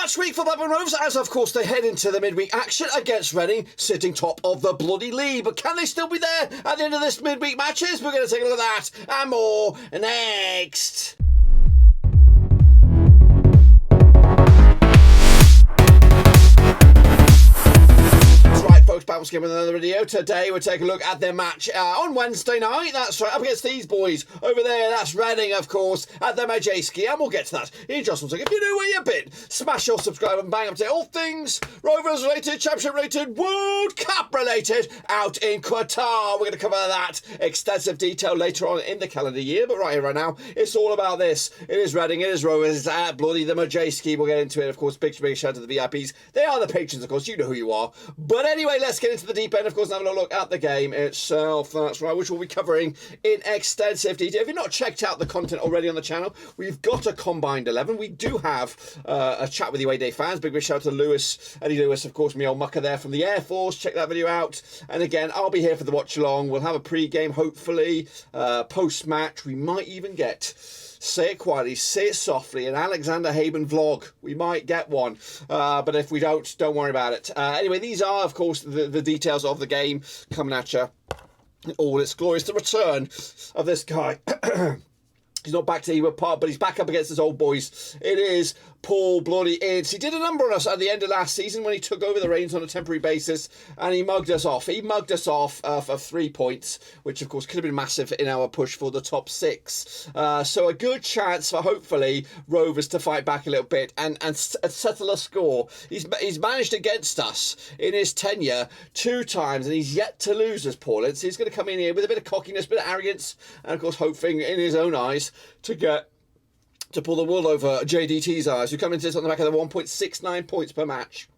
match week for Blackburn Rovers as, of course, they head into the midweek action against Reading, sitting top of the bloody league. But can they still be there at the end of this midweek matches? We're going to take a look at that and more next. Folks, back once again with another video. Today we're taking a look at their match on Wednesday night. That's right, up against these boys over there. That's Reading, of course, at the Midweek, and we'll get to that in just one second. If you know where you've been, smash your subscribe and bang up to all things Rovers related, Championship related, World Cup related out in Qatar. We're going to cover that extensive detail later on in the calendar year, but right here, right now, it's all about this. It is Reading, it is Rovers, it's at bloody the Midweek. We'll get into it, of course. Big shout out to the VIPs. They are the patrons, of course. You know who you are. But anyway, let's get into the deep end, of course, and have a look at the game itself. That's right, which we'll be covering in extensive detail. If you've not checked out the content already on the channel, we've got a combined 11. We do have a chat with the away day fans. Big shout out to Lewis, Eddie Lewis, of course, me old mucker there from the Air Force. Check that video out. And again, I'll be here for the watch along. We'll have a pre-game, hopefully, post-match. We might even get, say it quietly, say it softly, an Alexander Haben vlog. We might get one, but if we don't worry about it. Anyway, these are, of course, the details of the game coming at you in all its glory. It's the return of this guy. He's not back to Ewood Park, but he's back up against his old boys. It is Paul bloody Ince. He did a number on us at the end of last season when he took over the reins on a temporary basis, and he mugged us off. He mugged us off for 3 points, which of course could have been massive in our push for the top 6. So a good chance for hopefully Rovers to fight back a little bit and settle a score. He's managed against us in his tenure 2 times, and he's yet to lose us, Paul Ince. He's going to come in here with a bit of cockiness, a bit of arrogance, and of course hoping in his own eyes to pull the wool over JDT's eyes, who come into this on the back of the 1.69 points per match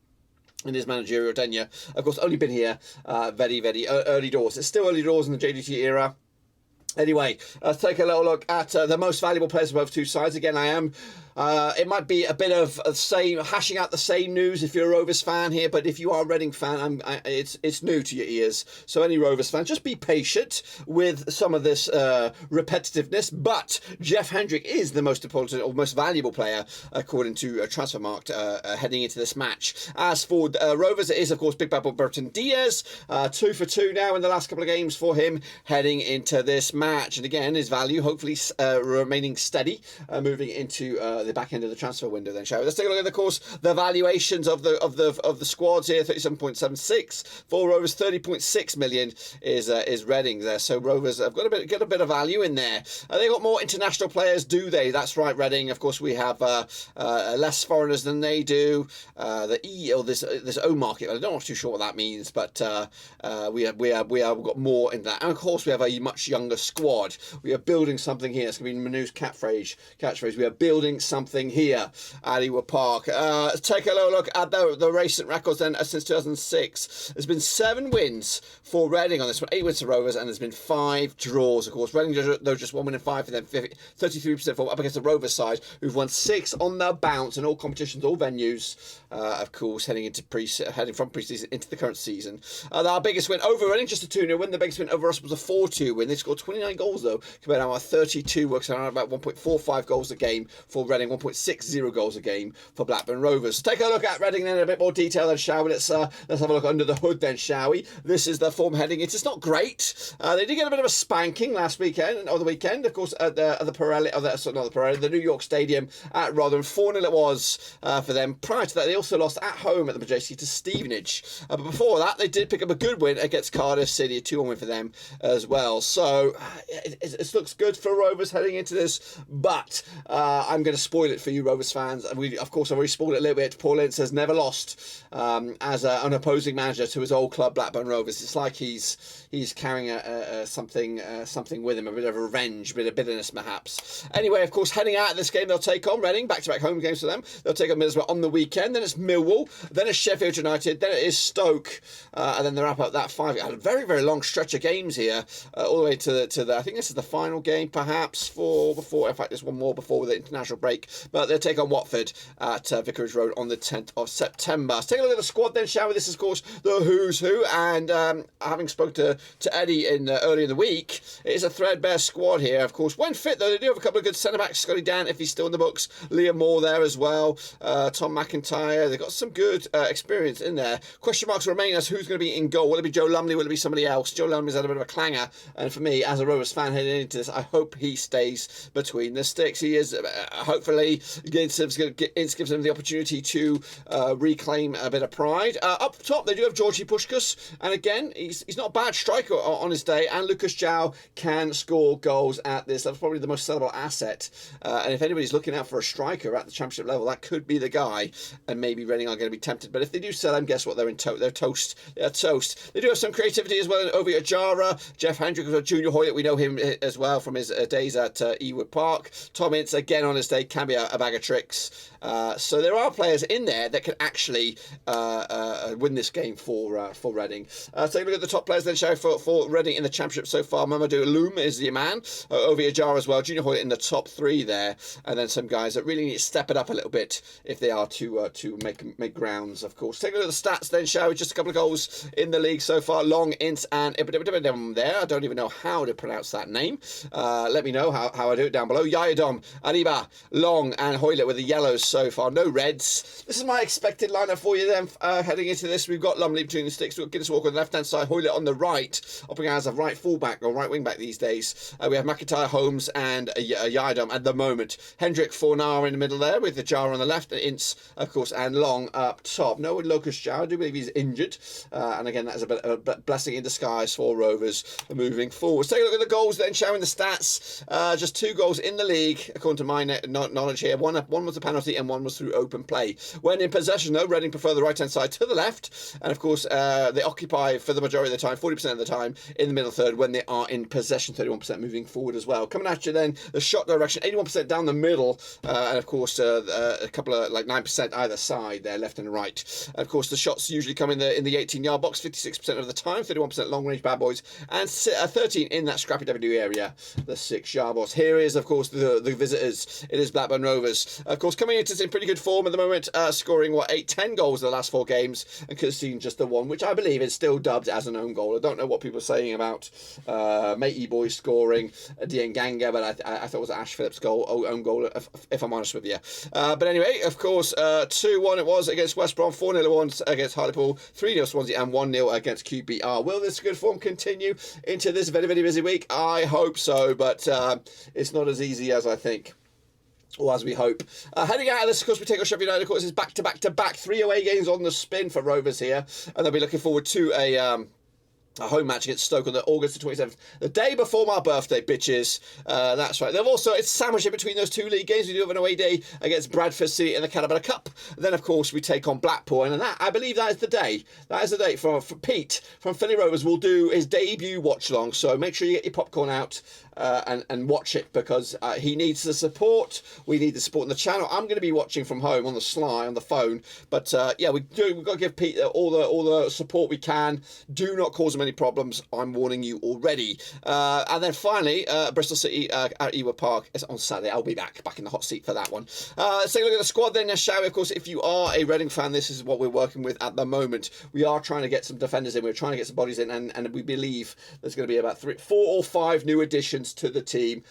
in his managerial tenure. Of course, only been here very, very early doors. It's still early doors in the JDT era. Anyway, let's take a little look at the most valuable players of both two sides. Again, I am... it might be a bit of hashing out the same news if you're a Rovers fan here, but if you are a Reading fan, it's new to your ears. So any Rovers fan, just be patient with some of this repetitiveness. But Jeff Hendrick is the most important or most valuable player, according to Transfermarkt, heading into this match. As for Rovers, it is, of course, Big Bad Burton Diaz. 2 for 2 now in the last couple of games for him, heading into this match. And again, his value hopefully remaining steady, moving into the back end of the transfer window. Then, shall we? Let's take a look at, of course, the valuations of the squads here. 37.76 for Rovers. 30.6 million is Reading there. So Rovers have got a bit of value in there. They got more international players, do they? That's right, Reading. Of course, we have less foreigners than they do. This O market. I'm not too sure what that means, but we have got more in that. And of course, we have a much younger squad. We are building something here. It's going to be Manu's catchphrase. We are building something here at Ewood Park. Let's take a little look at the recent records then since 2006. There's been 7 wins for Reading on this one, 8 wins for Rovers, and there's been 5 draws. Of course, Reading, though, just 1 win and 5 for them, 33% for up against the Rovers side, who've won 6 on the bounce in all competitions, all venues. Of course, heading from pre-season into the current season. Our biggest win over Reading, just a 2-0 win. The biggest win over us was a 4-2 win. They scored 29 goals though, compared to our 32, works around about 1.45 goals a game for Reading, 1.60 goals a game for Blackburn Rovers. Take a look at Reading then in a bit more detail then, shall we? Let's have a look under the hood then, shall we? This is the form heading. It's not great. They did get a bit of a spanking last weekend, or the weekend, of course, at the New York Stadium at Rotherham. 4-0 it was for them. Prior to that, they also lost at home at the Majestic to Stevenage. But before that, they did pick up a good win against Cardiff City, a 2-1 win for them as well. So it looks good for Rovers heading into this, but I'm going to spoil it for you Rovers fans. Of course, I've already spoiled it a little bit. Paul Ince has never lost as an opposing manager to his old club, Blackburn Rovers. It's like he's carrying something with him, a bit of revenge, a bit of bitterness perhaps. Anyway, of course, heading out of this game, they'll take on Reading, back-to-back home games for them. They'll take on Middlesbrough on the weekend. Then it's Millwall, then it's Sheffield United, then it is Stoke, and then they wrap up that 5. Had a very, very long stretch of games here, all the way to the I think this is the final game perhaps before. In fact, there's one more before the international break. mistake. But they'll take on Watford at Vicarage Road on the 10th of September. Let's take a look at the squad then, shall we? This is, of course, the who's who. And having spoke to Eddie earlier in the week, it is a threadbare squad here. Of course, when fit, though, they do have a couple of good centre-backs. Scotty Dan, if he's still in the books. Liam Moore there as well. Tom McIntyre. They've got some good experience in there. Question marks remain as who's going to be in goal. Will it be Joe Lumley? Will it be somebody else? Joe Lumley's had a bit of a clanger. And for me, as a Rovers fan heading into this, I hope he stays between the sticks. He is, hopefully, gives him the opportunity to reclaim a bit of pride. Up top, they do have Georgi Pushkas. And again, he's not a bad striker on his day. And Lucas João can score goals at this. That's probably the most sellable asset. And if anybody's looking out for a striker at the Championship level, that could be the guy. And maybe Reading are going to be tempted. But if they do sell him, guess what? They're toast. They're toast. They do have some creativity as well over at Jara. Jeff Hendrick, Junior Hoylett, we know him as well from his days at Ewood Park. Tom Ince, again on his day, can be a bag of tricks. So there are players in there that can actually win this game for Reading. Take a look at the top players then, shall we, for Reading in the Championship so far. Mamadou Loom is the man. Over at Jara as well. Junior Hoylett in the top three there. And then some guys that really need to step it up a little bit if they are to make grounds, of course. Take a look at the stats then, shall we? Just a couple of goals in the league so far. Long, Ince, and Ibidibidibidibim there. I don't even know how to pronounce that name. Let me know how I do it down below. Yayadom, Ariba, Long, and Hoylett with the yellows so far. No reds. This is my expected lineup for you then. Heading into this, we've got Lumley between the sticks. We've got Guinness Walker on the left-hand side, Hoylett on the right, operating as a right fullback or right wing-back these days. We have McIntyre, Holmes, and Yayadom at the moment. Hendrick, Fornar in the middle there with the Jar on the left, Ince, of course, and Long up top. No with Lucas João. I do believe he's injured. And again, that is a bit of a blessing in disguise for Rovers moving forward. Take a look at the goals then, showing the stats. Just 2 goals in the league, according to my knowledge here. One was a penalty and one was through open play. When in possession, though, Reading prefer the right-hand side to the left. And, of course, they occupy for the majority of the time, 40% of the time, in the middle third when they are in possession, 31% moving forward as well. Coming at you then, the shot direction, 81% down the middle. And, of course, a couple of, 9% either side there, left and right. And, of course, the shots usually come in the 18-yard box, 56% of the time, 31% long-range bad boys, and 13 in that scrappy W area, the 6-yard box. Here is, of course, the visitors. It is Blackburn Rovers. Of course, coming into in pretty good form at the moment, scoring, 10 goals in the last 4 games, and conceding just the one, which I believe is still dubbed as an own goal. I don't know what people are saying about Matey Boy scoring Dienganga, but I thought it was Ash Phillips' own goal, if I'm honest with you. But anyway, of course, 2-1 it was against West Brom, 4-0 it was against Hartlepool, 3-0 Swansea, and 1-0 against QPR. Will this good form continue into this very, very busy week? I hope so, but it's not as easy as I think. Or as we hope. Heading out of this, of course, we take on Sheffield United. Of course, it's back-to-back 3 away games on the spin for Rovers here. And they'll be looking forward to a home match against Stoke on the August the 27th, the day before my birthday, bitches. That's right. They've also, it's sandwiched in between those 2 league games. We do have an away day against Bradford City in the Caterpillar Cup. Then, of course, we take on Blackpool, and that, I believe that is the day. That is the date for Pete from Philly Rovers will do his debut watch along. So make sure you get your popcorn out and watch it, because he needs the support. We need the support on the channel. I'm going to be watching from home on the sly on the phone, but yeah, we've got to give Pete all the support we can. Do not cause him any problems. I'm warning you already. And then finally, Bristol City at Ewood Park is on Saturday. I'll be back in the hot seat for that one. Let's take a look at the squad then, shall we? Of course, if you are a Reading fan, this is what we're working with at the moment. We are trying to get some defenders in. We're trying to get some bodies in, and we believe there's going to be about 4 or 5 new additions to the team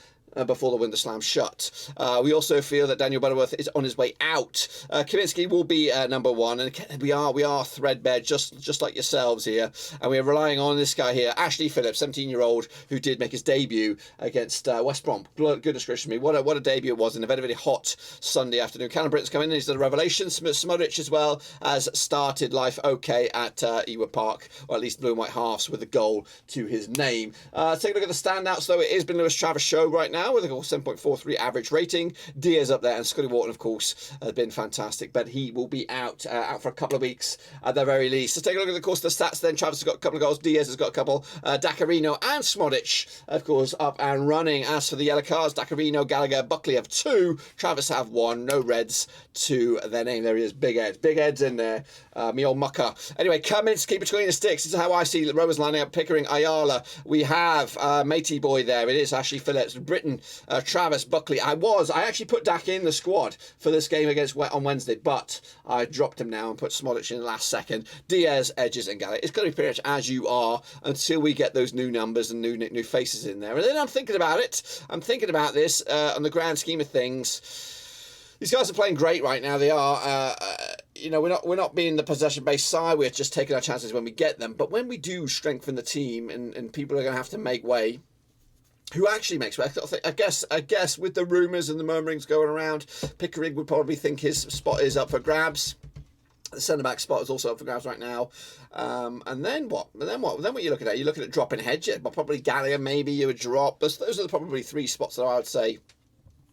before the window slams shut. We also feel that Daniel Butterworth is on his way out. Kaminsky will be number 1, and we are threadbare, just like yourselves here, and we are relying on this guy here, Ashley Phillips, 17-year-old, who did make his debut against West Brom. Goodness gracious me, what a debut it was in a very, very hot Sunday afternoon. Callum Britton's come in, he's the revelation. Smudich as well has started life okay at Ewood Park, or at least blue and white halves, with a goal to his name. Take a look at the standouts, though. It is Ben Lewis Travis show right now, with a 7.43 average rating. Diaz up there, and Scotty Wharton, of course, has been fantastic, but he will be out for a couple of weeks at the very least. So take a look at the course of the stats then. Travis has got a couple of goals, Diaz has got a couple, Dacarino and Smodic, of course, up and running. As for the yellow cards, Dacarino, Gallagher, Buckley have 2, Travis have 1, no reds to their name. There he is, Big Ed's in there, me old mucker. Anyway, Kaminsky between the sticks. This is how I see the Rovers lining up. Pickering, Ayala, we have Matey Boy there, it is Ashley Phillips, Britton written Travis Buckley. I actually put Dak in the squad for this game on Wednesday, but I dropped him now and put Smodic in the last second. Diaz, Edges, and Gallagher. It's going to be pretty much as you are until we get those new numbers and new faces in there. And then I'm thinking about it. I'm thinking about this on the grand scheme of things. These guys are playing great right now. They are. We're not being the possession-based side. We're just taking our chances when we get them. But when we do strengthen the team, and people are going to have to make way. Who actually makes way? I guess with the rumours and the murmurings going around, Pickering would probably think his spot is up for grabs. The centre-back spot is also up for grabs right now. And then what? Then what are you looking at? You're looking at dropping Hedges, but probably Gallagher maybe you would drop. Those are probably three spots that I would say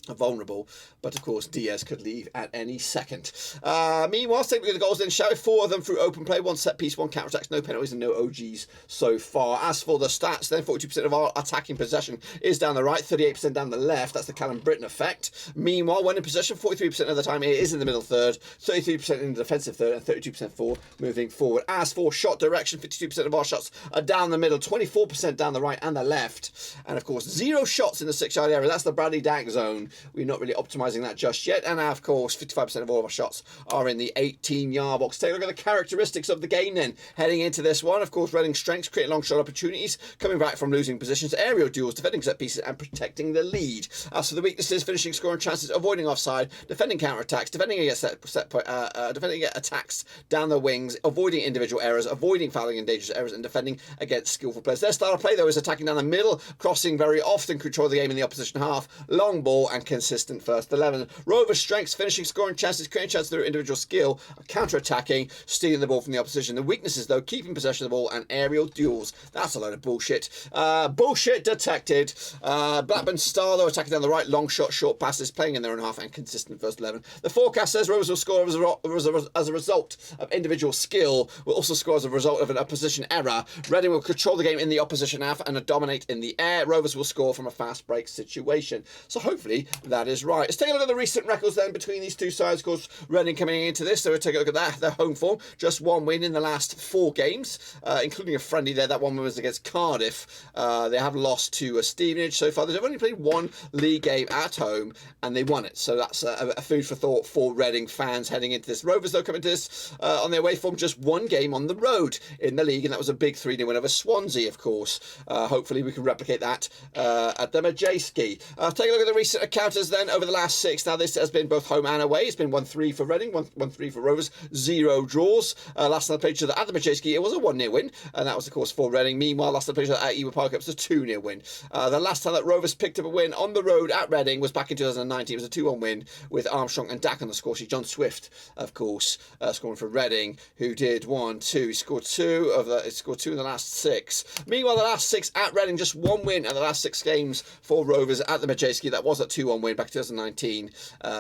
are vulnerable, but of course Diaz could leave at any second. Meanwhile, take a look at the goals then, shall we? 4 of them through open play, 1 set piece, 1 counter attacks, no penalties and no OGs so far. As for the stats then, 42% of our attacking possession is down the right, 38% down the left. That's the Callum Britton effect. Meanwhile, when in possession, 43% of the time it is in the middle third, 33% in the defensive third, and 32% for moving forward. As for shot direction, 52% of our shots are down the middle, 24% down the right and the left, and of course 0 shots in the 6-yard area. That's the Bradley Dack zone. We're not really optimising that just yet. And of course, 55% of all of our shots are in the 18-yard box. Take a look at the characteristics of the game then. Heading into this one, of course, Reading strengths, creating long shot opportunities, coming back from losing positions, aerial duels, defending set pieces, and protecting the lead. As for the weaknesses, finishing, scoring chances, avoiding offside, defending counter-attacks, defending against defending attacks down the wings, avoiding individual errors, avoiding fouling and dangerous errors, and defending against skillful players. Their style of play, though, is attacking down the middle, crossing very often, control the game in the opposition half, long ball, and consistent first 11. Rovers' strengths, finishing, scoring chances, creating chances through individual skill, counter-attacking, stealing the ball from the opposition. The weaknesses, though, keeping possession of the ball and aerial duels. That's a load of bullshit. Bullshit detected. Blackburn style, though, attacking down the right, long shot, short passes, playing in their own half, and consistent first 11. The forecast says Rovers will score as a result of individual skill, will also score as a result of an opposition error. Reading will control the game in the opposition half and dominate in the air. Rovers will score from a fast break situation. So hopefully that is right. Let's take a look at the recent records then between these two sides. Of course, Reading coming into this, so we'll take a look at that. Their home form, just 1 win in the last 4 games, including a friendly there. That one was against Cardiff. They have lost to Stevenage so far. They've only played 1 league game at home, and they won it. So that's a food for thought for Reading fans heading into this. Rovers, though, coming to this on their way form, just 1 game on the road in the league, and that was a big 3-0 win over Swansea, of course. Hopefully we can replicate that at the Majayski. Take a look at the recent encounters then over the last 6. Now, this has been both home and away. It's been 1-3 for Reading, 1-3 for Rovers, 0 draws. Last time I played each other at the Majayski, it was a 1-0 win, and that was, of course, for Reading. Meanwhile, last time I played each other at Ewood Park, it was a 2-0 win. The last time that Rovers picked up a win on the road at Reading was back in 2019. It was a 2-1 win with Armstrong and Dak on the score sheet. John Swift, of course, scoring for Reading, who did 1, 2. He scored 2 in the last 6. Meanwhile, the last 6 at Reading, just 1 win in the last 6 games for Rovers at the Majayski. That was a 2-1 win back in 2019.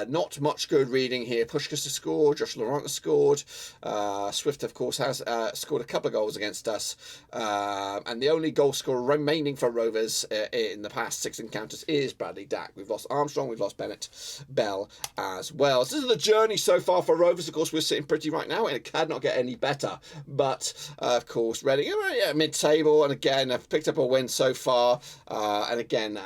Not much good reading here. Pushkas has scored. Josh Laurent has scored. Swift, of course, has scored a couple of goals against us. And the only goal scorer remaining for Rovers in the past 6 encounters is Bradley Dack. We've lost Armstrong. We've lost Bennett Bell as well. So this is the journey so far for Rovers. Of course, we're sitting pretty right now, and it cannot get any better. But, of course, Reading, mid-table. And again, I've picked up a win so far. And again,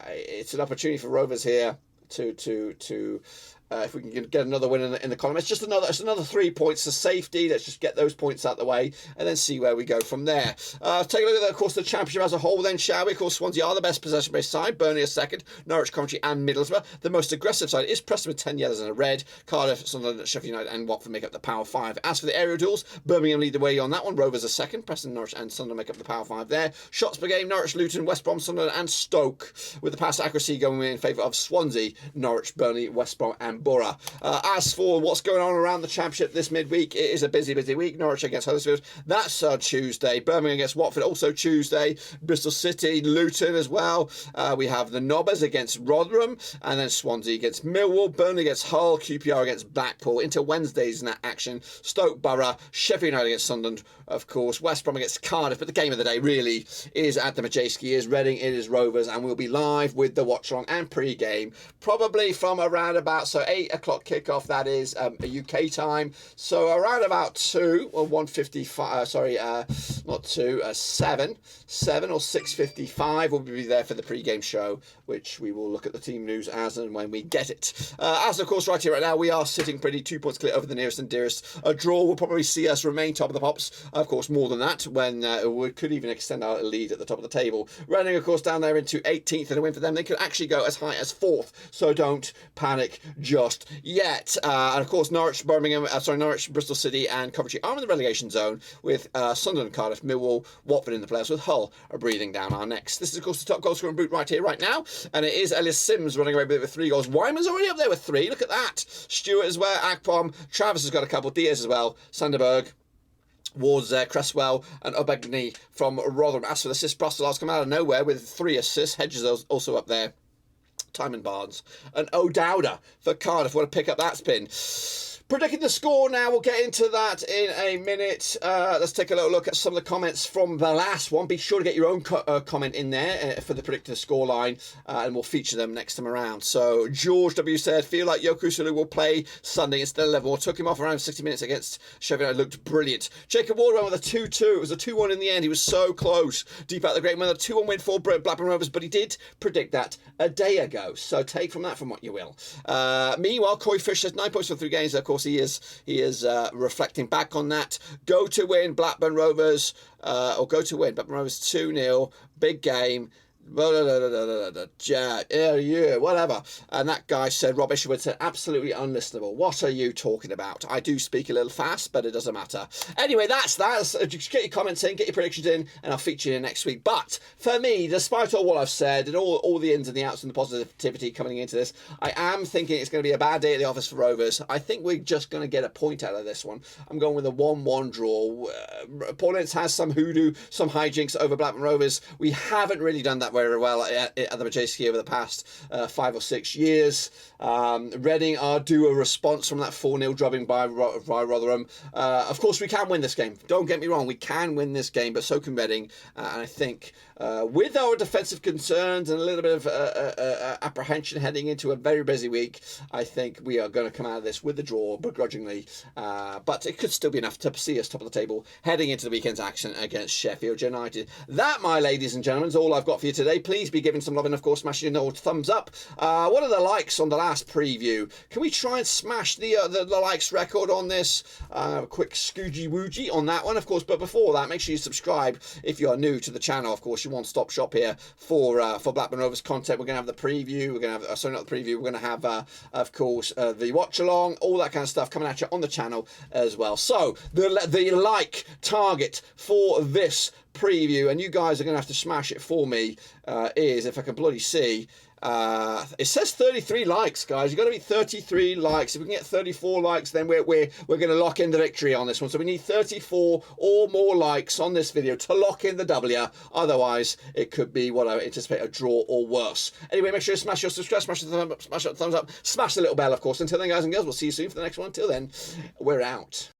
it's an opportunity for Rovers here to if we can get another win in the column. It's another 3 points to safety. Let's just get those points out the way and then see where we go from there. Take a look at, of course, the championship as a whole then, shall we? Of course, Swansea are the best possession-based side. Burnley are second. Norwich, Coventry and Middlesbrough. The most aggressive side is Preston with 10 yellows and a red. Cardiff, Sunderland, Sheffield United and Watford make up the Power 5. As for the aerial duels, Birmingham lead the way on that one. Rovers are second. Preston, Norwich and Sunderland make up the Power 5 there. Shots per game, Norwich, Luton, West Brom, Sunderland and Stoke, with the pass accuracy going in favour of Swansea, Norwich, Burnley, West Brom and Borough. As for what's going on around the championship this midweek, it is a busy week. Norwich against Huddersfield, that's Tuesday. Birmingham against Watford, also Tuesday. Bristol City, Luton as well. We have the Nobbers against Rotherham, and then Swansea against Millwall, Burnley against Hull, QPR against Blackpool. Into Wednesday's in that action, Stoke, Borough, Sheffield United against Sunderland, of course, West Brom against Cardiff. But the game of the day really is at the Majayski, is Reading, it is Rovers, and we'll be live with the watch-along and pre-game, probably from around about, so 8 o'clock kickoff, that is a UK time. So around about 2 or 1:55, not 2, 7 or 6:55 we'll be there for the pre-game show, which we will look at the team news as and when we get it. As of course, right here, right now, we are sitting pretty 2 points clear over the nearest and dearest. A draw will probably see us remain top of the pops. Of course, more than that, when we could even extend our lead at the top of the table. Reading, of course, down there into 18th, and a win for them, they could actually go as high as 4th. So don't panic just yet. And of course, Norwich, Bristol City, and Coventry are in the relegation zone, with Sunderland, Cardiff, Millwall, Watford in the playoffs, with Hull are breathing down our necks. This is, of course, the top goal scorer in Boot right here, right now, and it is Ellis Sims running away with 3 goals. Wyman's already up there with 3. Look at that. Stewart as well, Akpom, Travis has got a couple, Diaz as well, Sanderberg, Ward's there, Cresswell and Obegny from Rotherham. As for the assists, Brussels come out of nowhere with 3 assists. Hedges also up there. Timon Barnes and O'Dowda for Cardiff. What a pick up that's been. Predicting the score now, we'll get into that in a minute. Let's take a little look at some of the comments from the last one. Be sure to get your own comment in there for the predicted scoreline, and we'll feature them next time around. So George W said, feel like Yokusulu will play Sunday instead of Leavenworth. Took him off around 60 minutes against Sheffield United. Looked brilliant. Jacob Ward went with a 2-2. It was a 2-1 in the end. He was so close. Deep out the great man. A 2-1 win for Blackburn Rovers, but he did predict that a day ago. So take from that from what you will. Meanwhile, Coy Fish says 9 points for 3 games. Of course, he is reflecting back on that. Go to win, Blackburn Rovers, or go to win, Blackburn Rovers 2-0, big game. Whatever. And that guy said, Rob Isherwood said, absolutely unlistenable. What are you talking about? I do speak a little fast, but it doesn't matter. Anyway, that's that. Just get your comments in, get your predictions in, and I'll feature you next week. But for me, despite all what I've said and all the ins and the outs and the positivity coming into this, I am thinking it's going to be a bad day at the office for Rovers. I think we're just going to get a point out of this one. I'm going with a 1-1 draw. Paul Ince has some hoodoo, some hijinks over Blackburn Rovers. We haven't really done that very well at the Majeski over the past 5 or 6 years. Reading are due a response from that 4-0 drubbing by Rotherham. Of course, we can win this game. Don't get me wrong, we can win this game, but so can Reading. And I think with our defensive concerns and a little bit of apprehension heading into a very busy week, I think we are going to come out of this with the draw, begrudgingly. But it could still be enough to see us top of the table heading into the weekend's action against Sheffield United. That, my ladies and gentlemen, is all I've got for you today. Please be giving some love and, of course, smashing your old thumbs up. What are the likes on the last preview? Can we try and smash the likes record on this? Quick scoogie woogie on that one, of course. But before that, make sure you subscribe if you are new to the channel. Of course, your one-stop shop here for Blackburn Rovers content. We're going to have the preview. We're going to have not the preview. We're going to have, of course, the watch along, all that kind of stuff coming at you on the channel as well. So the like target for this preview, and you guys are going to have to smash it for me, is, if I can bloody see, it says 33 likes, guys. You've got to be 33 likes. If we can get 34 likes, then we're going to lock in the victory on this one. So we need 34 or more likes on this video to lock in the W. Otherwise, it could be what I anticipate, a draw or worse. Anyway, make sure you smash your subscribe, smash the thumbs up, smash the little bell, of course. Until then, guys and girls, we'll see you soon for the next one. Until then, we're out.